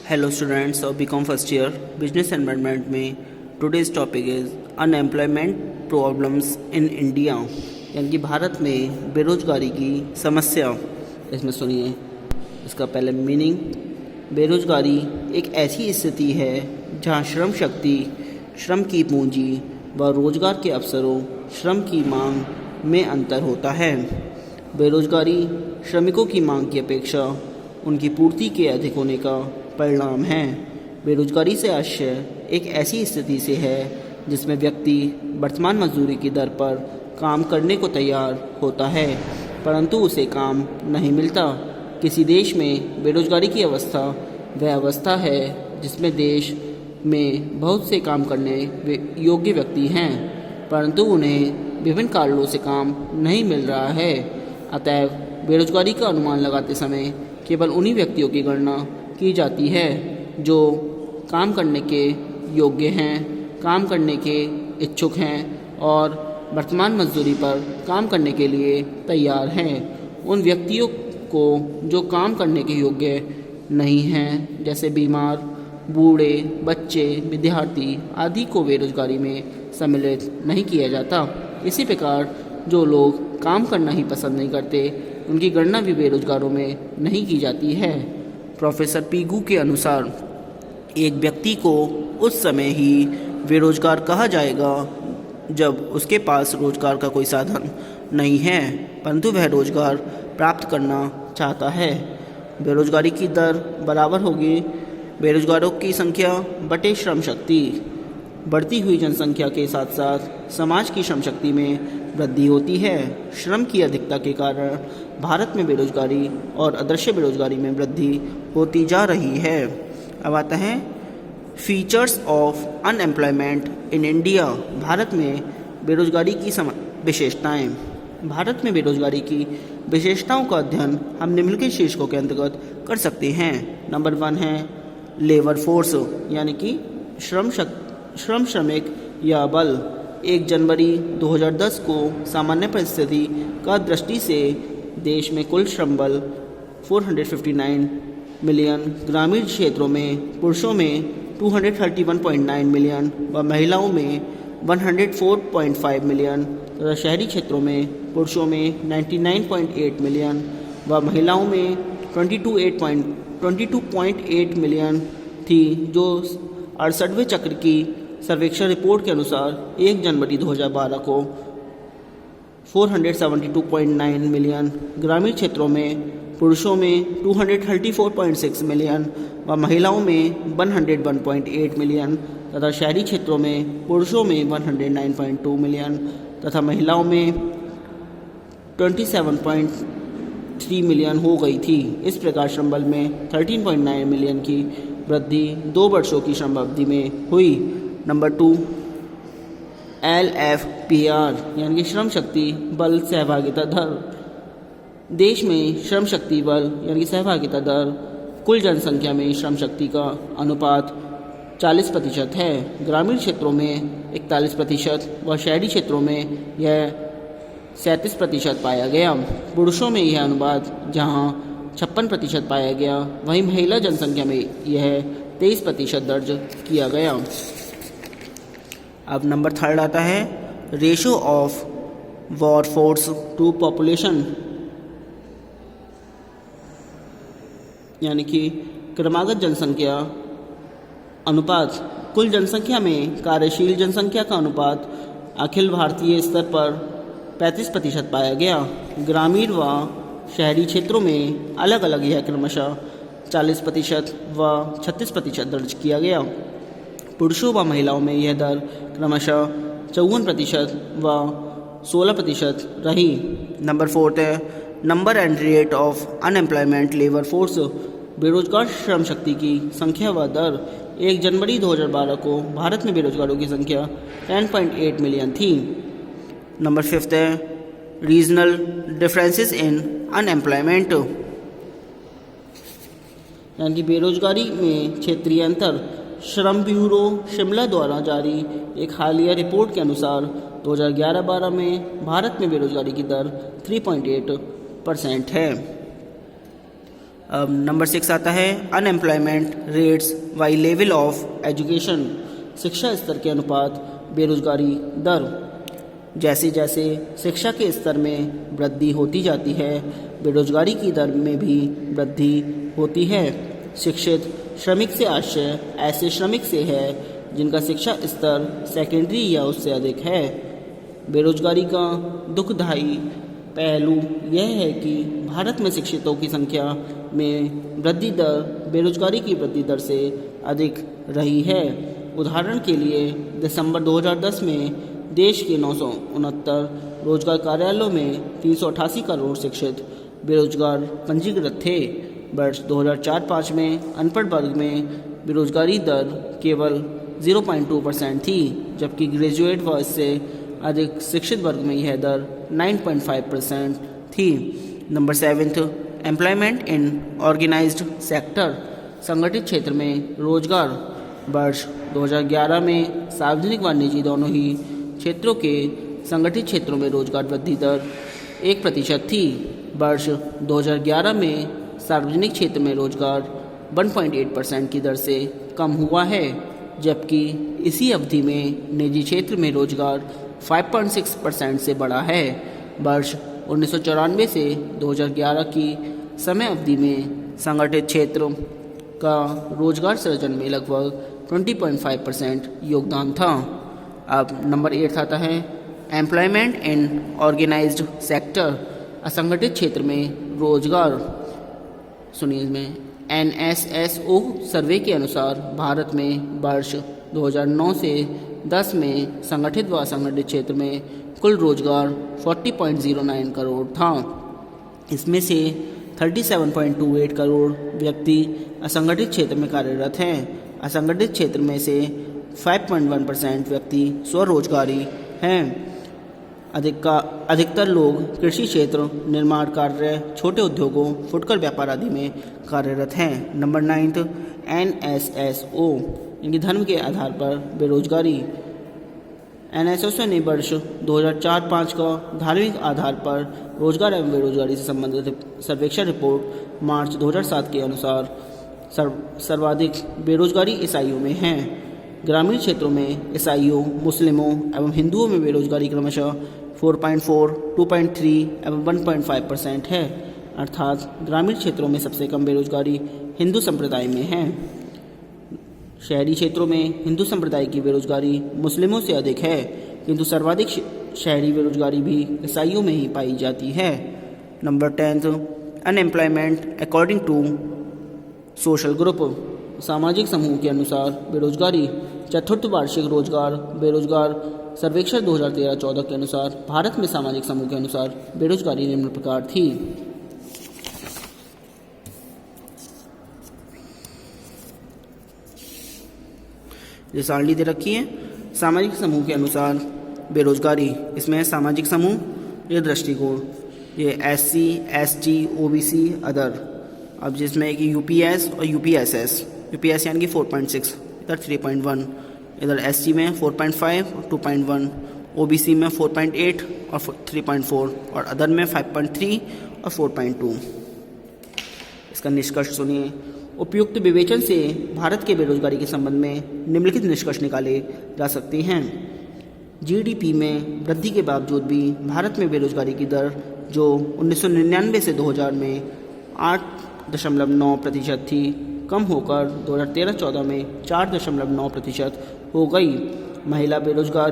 Hello students of BCom first year business environment में today's topic is unemployment problems in India, यानी कि भारत में बेरोजगारी की समस्या। इसमें सुनिए इसका पहले मीनिंग। बेरोजगारी एक ऐसी स्थिति है जहां श्रम शक्ति, श्रम की पूंजी व रोजगार के अवसरों, श्रम की मांग में अंतर होता है। बेरोजगारी श्रमिकों की मांग की अपेक्षा उनकी पूर्ति के अधिक होने का परिणाम है। बेरोजगारी से आशय एक ऐसी स्थिति से है जिसमें व्यक्ति वर्तमान मजदूरी की दर पर काम करने को तैयार होता है, परंतु उसे काम नहीं मिलता। किसी देश में बेरोजगारी की अवस्था वह अवस्था है जिसमें देश में बहुत से काम करने योग्य व्यक्ति हैं, परंतु उन्हें विभिन्न कारणों से काम नहीं मिल रहा है। अतएव बेरोजगारी का अनुमान लगाते समय केवल उन्हीं व्यक्तियों की गणना की जाती है जो काम करने के योग्य हैं, काम करने के इच्छुक हैं और वर्तमान मजदूरी पर काम करने के लिए तैयार हैं। उन व्यक्तियों को जो काम करने के योग्य नहीं हैं, जैसे बीमार, बूढ़े, बच्चे, विद्यार्थी आदि को बेरोजगारी में सम्मिलित नहीं किया जाता। इसी प्रकार जो लोग काम करना ही पसंद नहीं करते, उनकी गणना भी बेरोजगारों में नहीं की जाती है। प्रोफेसर पीगू के अनुसार एक व्यक्ति को उस समय ही बेरोजगार कहा जाएगा जब उसके पास रोजगार का कोई साधन नहीं है, परंतु वह रोजगार प्राप्त करना चाहता है। बेरोजगारी की दर बराबर होगी बेरोजगारों की संख्या बटे श्रम शक्ति। बढ़ती हुई जनसंख्या के साथ साथ समाज की श्रम शक्ति में वृद्धि होती है। श्रम की अधिकता के कारण भारत में बेरोजगारी और अदृश्य बेरोजगारी में वृद्धि होती जा रही है। अब आता है features of unemployment in India. Bharat में बेरोजगारी की विशेषताएं। भारत में बेरोजगारी की विशेषताओं का अध्ययन हम निम्नलिखित शीर्षकों के अंतर्गत कर सकते हैं। नंबर 1 है लेबर फोर्स, यानी कि श्रमिक या बल। 1 जनवरी 2010 को सामान्य परिस्थिति का दृष्टि से देश में कुल श्रम बल 459 मिलियन, ग्रामीण क्षेत्रों में पुरुषों में 231.9 मिलियन व महिलाओं में 104.5 मिलियन तथा शहरी क्षेत्रों में पुरुषों में 99.8 मिलियन व महिलाओं में 22.8 मिलियन थी, जो 68वें चक्र की सर्वेक्षण रिपोर्ट के अनुसार 1 जनवरी 2012 को 472.9 मिलियन, ग्रामीण क्षेत्रों में पुरुषों में 234.6 मिलियन व महिलाओं में 101.8 मिलियन तथा शहरी क्षेत्रों में पुरुषों में 109.2 मिलियन तथा महिलाओं में 27.3 मिलियन हो गई थी। इस प्रकार श्रम बल में 13.9 मिलियन की वृद्धि 2 वर्षों की श्रम अवधि में हुई। नंबर 2 LFPR, यानी कि श्रम शक्ति बल सहभागिता दर। देश में श्रम शक्ति बल यानी कि सहभागिता दर कुल जनसंख्या में श्रम शक्ति का अनुपात 40% है। ग्रामीण क्षेत्रों में 41% व शहरी क्षेत्रों में यह 37% पाया गया। पुरुषों में यह अनुपात जहां 56% पाया गया, वहीं महिला जनसंख्या में यह 23% दर्ज किया गया। अब नंबर 3 आता है ratio of workforce to population, यानी कि क्रमागत जनसंख्या अनुपात। कुल जनसंख्या में कार्यशील जनसंख्या का अनुपात अखिल भारतीय स्तर पर 35% पाया गया। ग्रामीण व शहरी क्षेत्रों में अलग अलग यह क्रमशः 40% व 36% दर्ज किया गया। पुरुषों व महिलाओं में यह दर क्रमशः 54% व 16% रही। नंबर 4 है number and rate of unemployment labour force. बेरोजगार श्रम शक्ति की संख्या व दर। 1 जनवरी 2012 को भारत में बेरोजगारों की संख्या 10.8 मिलियन थी। नंबर 5 है रीजनल डिफरेंसेस इन अनएम्प्लॉयमेंट, यानी कि बेरोजगारी में क्षेत्रीय अंतर। श्रम ब्यूरो शिमला द्वारा जारी एक हालिया रिपोर्ट के अनुसार 2011-12 में भारत में बेरोजगारी की दर 3.8% है। अब नंबर 6 आता है unemployment rates by level of education, शिक्षा स्तर के अनुपात बेरोजगारी दर। जैसे जैसे शिक्षा के स्तर में वृद्धि होती जाती है, बेरोजगारी की दर में भी वृद्धि होती है। शिक्षित श्रमिक से आशय ऐसे श्रमिक से है जिनका शिक्षा स्तर सेकेंडरी या उससे अधिक है। बेरोजगारी का दुखदायी पहलू यह है कि भारत में शिक्षितों की संख्या में वृद्धि दर बेरोजगारी की वृद्धि दर से अधिक रही है। उदाहरण के लिए दिसंबर 2010 में देश के 969 रोजगार कार्यालयों में 388 करोड़ शिक्षित बेरोजगार पंजीकृत थे। वर्ष 2004-05 में अनपढ़ वर्ग में बेरोजगारी दर केवल 0.2% थी, जबकि ग्रेजुएट व इससे अधिक शिक्षित वर्ग में यह दर 9.5% थी। Number 7, employment in organised sector, संगठित क्षेत्र में रोजगार। वर्ष 2011 में सार्वजनिक व निजी दोनों ही क्षेत्रों के संगठित क्षेत्रों में रोजगार वृद्धि दर 1% थी। वर्ष 2011 में सार्वजनिक क्षेत्र में रोजगार 1.8% की दर से कम हुआ है, जबकि इसी अवधि में निजी क्षेत्र में रोजगार 5.6% से बढ़ा है। वर्ष 1994 से 2011 की समय अवधि में संगठित क्षेत्र का रोजगार सृजन में लगभग 20.5% योगदान था। अब नंबर 8 आता है एम्प्लॉयमेंट इन ऑर्गेनाइज्ड सेक्टर, असंगठित क्षेत्र में रोजगार। सुनिए इसमें NSSO सर्वे के अनुसार भारत में वर्ष 2009 से 10 में संगठित व असंगठित क्षेत्र में कुल रोजगार 40.09 करोड़ था। इसमें से 37.28 करोड़ व्यक्ति असंगठित क्षेत्र में कार्यरत हैं। असंगठित क्षेत्र में से 5.1% व्यक्ति स्वरोजगारी हैं। अधिकतर लोग कृषि क्षेत्र, निर्माण कार्य, छोटे उद्योगों, फुटकर व्यापार आदि में कार्यरत हैं। नंबर 9, NSSO इनके धर्म के आधार पर बेरोजगारी। NSSO ने वर्ष 2004-05 का धार्मिक आधार पर रोजगार एवं बेरोजगारी से संबंधित सर्वेक्षण रिपोर्ट मार्च 2007 के अनुसार सर्वाधिक बेरोजगारी ईसाइयों में है। ग्रामीण क्षेत्रों में ईसाइयों, मुस्लिमों एवं हिंदुओं में बेरोजगारी क्रमशः 4.4, 2.3 एवं 1.5% है, अर्थात ग्रामीण क्षेत्रों में सबसे कम बेरोजगारी हिंदू संप्रदाय में है। शहरी क्षेत्रों में हिंदू संप्रदाय की बेरोजगारी मुस्लिमों से अधिक है, किंतु सर्वाधिक शहरी बेरोजगारी भी ईसाइयों में ही पाई जाती है। Number 10, unemployment according to social group, सामाजिक समूह के अनुसार बेरोजगारी। चतुर्थ वार्षिक रोजगार बेरोजगार सर्वेक्षण 2013-14 के अनुसार भारत में सामाजिक समूह के अनुसार बेरोजगारी निम्न प्रकार थी। ये सारणी दे रखी है सामाजिक समूह के अनुसार बेरोजगारी। इसमें है सामाजिक समूह, ये दृष्टिकोण, ये SC, ST, OBC, अदर। अब जिसमें एक UPS और UPSS, UPS यानी कि 4.6, इधर 3.1, इधर SC में 4.5 और 2.1, OBC में 4.8 और 3.4 और अदर में 5.3 और 4.2। इसका निष्कर्ष सुनिए। उपयुक्त विवेचन से भारत के बेरोजगारी के संबंध में निम्नलिखित निष्कर्ष निकाले जा सकते हैं। GDP में वृद्धि के बावजूद भी भारत में बेरोजगारी की दर जो 1999 से 2000 में 8.9% थी, कम होकर 2013-14 में 4.9% हो गई। महिला बेरोजगार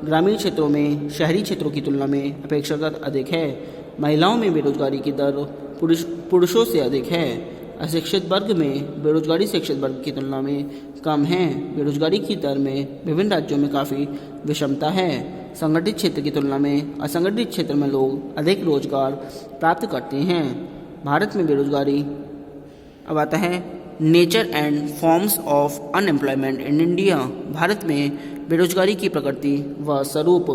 ग्रामीण क्षेत्रों में शहरी क्षेत्रों की तुलना में अपेक्षाकृत अधिक है। महिलाओं में बेरोजगारी की दर पुरुषों से अधिक है। अशिक्षित वर्ग में बेरोजगारी शिक्षित वर्ग की तुलना में कम है। बेरोजगारी की दर में विभिन्न राज्यों में काफ़ी विषमता है। संगठित क्षेत्र की तुलना में असंगठित क्षेत्र में लोग अधिक रोजगार प्राप्त करते हैं। भारत में बेरोजगारी। अब आता है nature and forms of unemployment in India. Bharat में बेरोजगारी की प्रकृति व स्वरूप।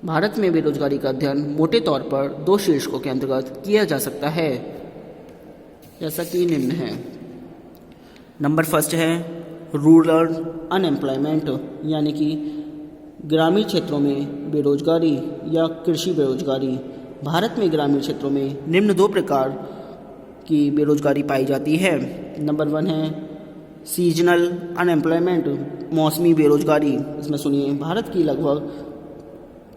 भारत में बेरोजगारी का अध्ययन मोटे तौर पर 2 शीर्षकों के अंतर्गत किया जा सकता है, जैसा कि निम्न है। नंबर 1 है रूरल अनएम्प्लॉयमेंट, यानी कि ग्रामीण क्षेत्रों में बेरोजगारी या कृषि बेरोजगारी। भारत में ग्रामीण क्षेत्रों में निम्न 2 प्रकार की बेरोजगारी पाई जाती है। नंबर 1 है सीजनल अनएम्प्लॉयमेंट, मौसमी बेरोजगारी। इसमें सुनिए, भारत की लगभग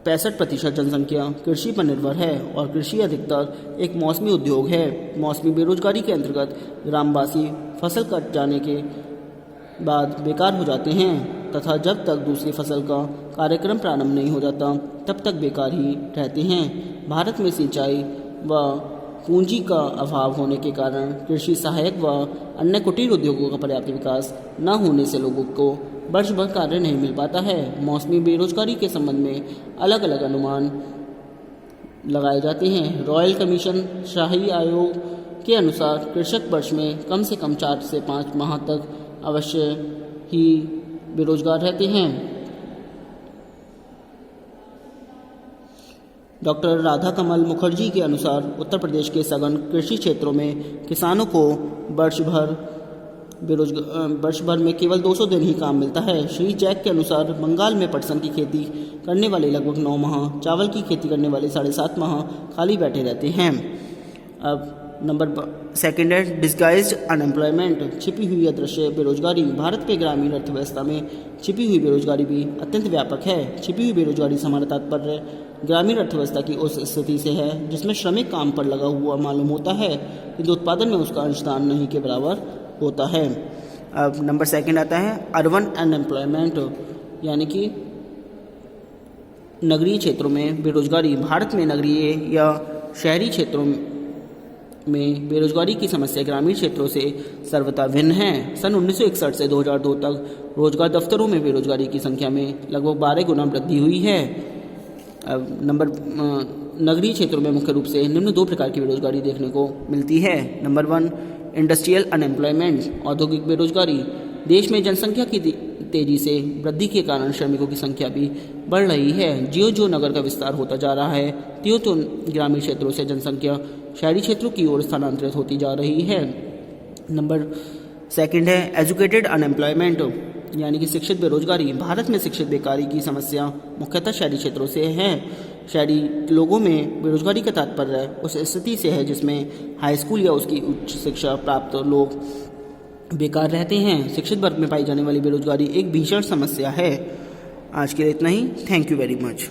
65% जनसंख्या कृषि पर निर्भर है और कृषि अधिकतर एक मौसमी उद्योग है। मौसमी बेरोजगारी के अंतर्गत ग्रामवासी फसल कट जाने के बाद बेकार हो जाते हैं तथा जब तक दूसरी फसल का कार्यक्रम प्रारंभ नहीं हो जाता तब तक बेकार ही रहते हैं। भारत में सिंचाई व पूंजी का अभाव होने के कारण कृषि सहायक व अन्य कुटीर उद्योगों का पर्याप्त विकास न होने से लोगों को वर्ष भर कार्य नहीं मिल पाता है। मौसमी बेरोजगारी के संबंध में अलग अलग अनुमान लगाए जाते हैं। रॉयल कमीशन शाही आयोग के अनुसार कृषक वर्ष में कम से कम 4 से 5 माह तक अवश्य ही बेरोजगार रहते हैं। डॉक्टर राधा कमल मुखर्जी के अनुसार उत्तर प्रदेश के सघन कृषि क्षेत्रों में किसानों को वर्ष भर में केवल 200 दिन ही काम मिलता है। श्री जैक के अनुसार बंगाल में पटसन की खेती करने वाले लगभग 9 माह, चावल की खेती करने वाले 7.5 माह खाली बैठे रहते हैं। अब नंबर 2 है डिस्गाइज्ड अनएम्प्लॉयमेंट, छिपी हुई अदृश्य बेरोजगारी। भारत के ग्रामीण अर्थव्यवस्था में छिपी हुई बेरोजगारी भी अत्यंत व्यापक है। छिपी हुई बेरोजगारी से हमारा तात्पर्य ग्रामीण अर्थव्यवस्था की उस स्थिति से है जिसमें श्रमिक काम पर लगा हुआ मालूम होता है किंतु उत्पादन में उसका अंशदान नहीं के बराबर होता है। अब नंबर 2 आता है अर्बन अनएम्प्लॉयमेंट, यानी कि नगरीय क्षेत्रों में बेरोजगारी। भारत में नगरीय या शहरी क्षेत्रों में बेरोजगारी की समस्या ग्रामीण क्षेत्रों से सर्वथा भिन्न है। सन 1961 से 2002 तक रोजगार दफ्तरों में बेरोजगारी की संख्या में लगभग 12 गुना वृद्धि हुई है। अब नगरीय क्षेत्रों में मुख्य रूप से निम्न 2 प्रकार की बेरोजगारी देखने को मिलती है। नंबर 1 इंडस्ट्रियल अनएम्प्लॉयमेंट, औद्योगिक बेरोजगारी। देश में जनसंख्या की तेजी से वृद्धि के कारण श्रमिकों की संख्या भी बढ़ रही है। ज्यों-ज्यों नगर का विस्तार होता जा रहा है त्यों ग्रामीण क्षेत्रों से जनसंख्या शहरी क्षेत्रों की ओर स्थानांतरित होती जा रही है। नंबर 2 है एजुकेटेड अनएम्प्लॉयमेंट, यानी कि शिक्षित बेरोजगारी। भारत में शिक्षित बेकारी की समस्या मुख्यतः शहरी क्षेत्रों से है। शहरी लोगों में बेरोजगारी का तात्पर्य उस स्थिति से है जिसमें हाई स्कूल या उसकी उच्च शिक्षा प्राप्त लोग बेकार रहते हैं। शिक्षित वर्ग में पाई जाने वाली बेरोजगारी एक भीषण समस्या है। आज के लिए इतना ही। Thank you very much.